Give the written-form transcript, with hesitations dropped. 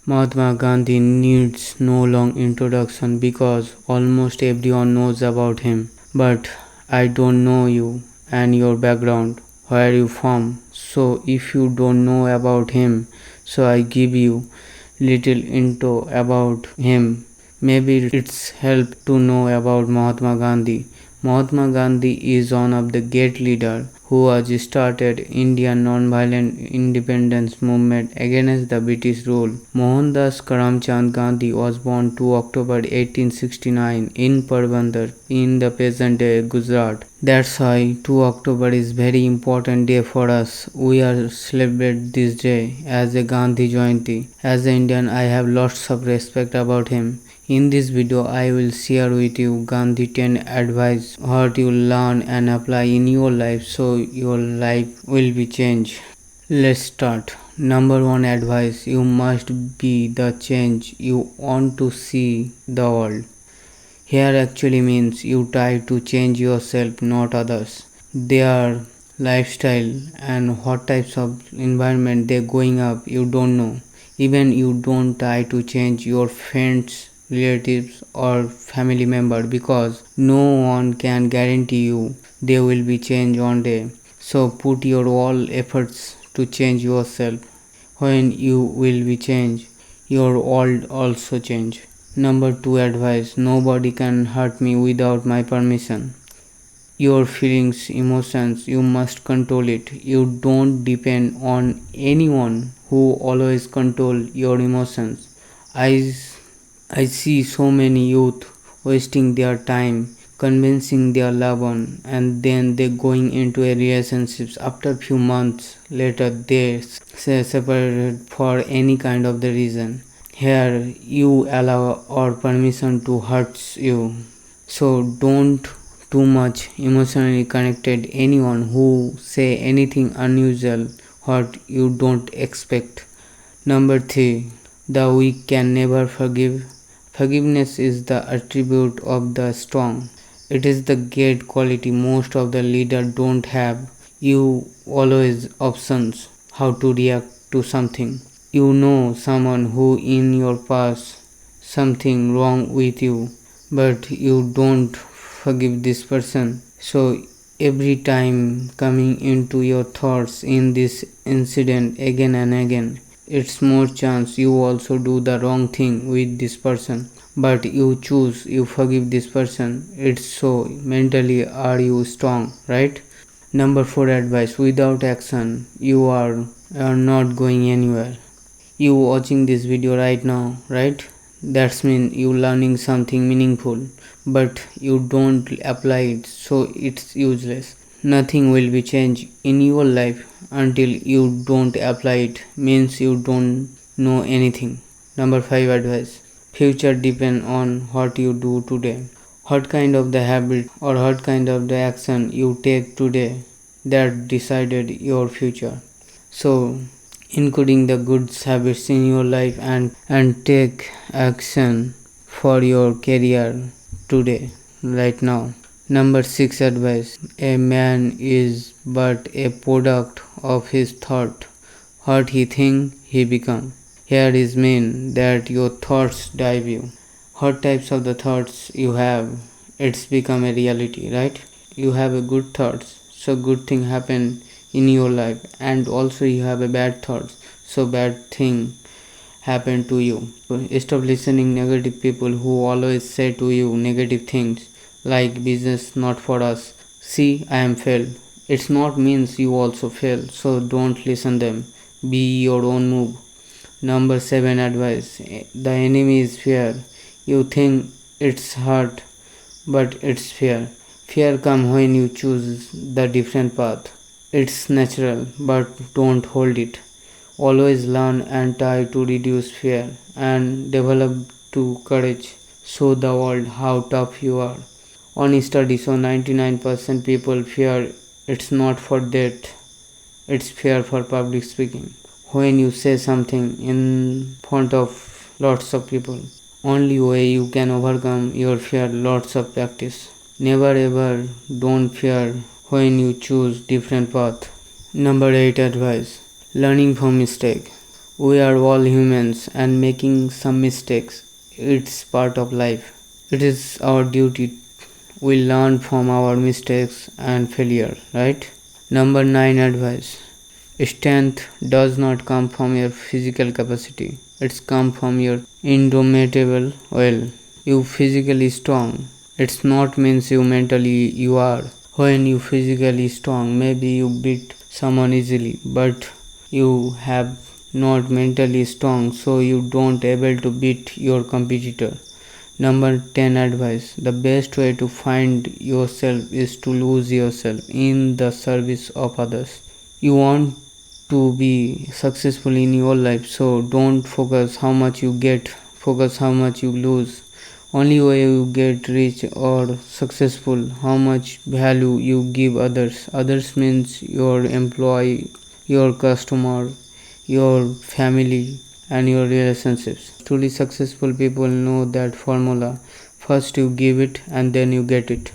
Mahatma Gandhi needs no long introduction because almost everyone knows about him. But I don't know you and your background, where you from. So if you don't know about him, so I give you little intro about him. Maybe it's help to know about Mahatma Gandhi. Mahatma Gandhi is one of the great leader who has started Indian non-violent independence movement against the British rule. Mohandas Karamchand Gandhi was born 2 October 1869 in Porbandar in the present-day Gujarat. That's why 2 October is very important day for us. We are celebrate this day as a Gandhi Jayanti. As an Indian, I have lots of respect about him. In this video, I will share with you Gandhi 10 advice what you learn and apply in your life so your life will be changed. Let's start. Number 1 advice: you must be the change you want to see the world. Here actually means you try to change yourself, not others. Their lifestyle and what types of environment they're going up, you don't know. Even you don't try to change your friends, relatives or family member because no one can guarantee you they will be changed one day. So put your all efforts to change yourself. When you will be changed, your world also change. Number 2 advice: nobody can hurt me without my permission. Your feelings, emotions, you must control it. You don't depend on anyone who always control your emotions. I I see so many youth wasting their time convincing their loved one and then they going into a relationships. After few months later they say separated for any kind of the reason. Here you allow or permission to hurt you. So don't too much emotionally connected anyone who say anything unusual what you don't expect. Number 3, the weak can never forgive. Forgiveness is the attribute of the strong. It is the great quality most of the leaders don't have. You always options how to react to something. You know someone who in your past something wrong with you, but you don't forgive this person. So every time coming into your thoughts in this incident again and again, it's more chance you also do the wrong thing with this person, but you choose you forgive this person. It's so mentally are you strong, right? Number 4 advice: without action you are not going anywhere. You watching this video right now, right? That's mean you learning something meaningful, but you don't apply it, so it's useless. Nothing will be changed in your life until you don't apply it, means you don't know anything. Number 5 advice: future depend on what you do today. What kind of the habit or what kind of the action you take today that decided your future. So including the good habits in your life and take action for your career today, right now. Number 6 advice: a man is but a product of his thought. What he think, he become. Here is mean that your thoughts drive you. What types of the thoughts you have, it's become a reality, right? You have a good thoughts, so good thing happen in your life, and also you have a bad thoughts, so bad thing happen to you. So stop listening negative people who always say to you negative things like business not for us. See, I am failed. It's not means you also fail, so don't listen them. Be your own move. Number 7 advice: the enemy is fear. You think it's hard, but it's fear. Fear come when you choose the different path. It's natural, but don't hold it. Always learn and try to reduce fear and develop to courage. Show the world how tough you are. On study, so 99% people fear it's not for that, it's fear for public speaking. When you say something in front of lots of people, only way you can overcome your fear lots of practice. Never ever don't fear when you choose different path. Number 8 advice: learning from mistake. We are all humans and making some mistakes. It's part of life. It is our duty. We learn from our mistakes and failure, right? Number 9 advice. Strength does not come from your physical capacity. It's come from your indomitable will. You physically strong. It's not means you are. When you physically strong, maybe you beat someone easily, but you have not mentally strong, so you don't able to beat your competitor. Number 10 advice. The best way to find yourself is to lose yourself in the service of others. You want to be successful in your life, so don't focus how much you get, focus how much you lose. Only way you get rich or successful, how much value you give others. Others means your employee, your customer, your family, and your relationships. Truly successful people know that formula. First you give it and then you get it.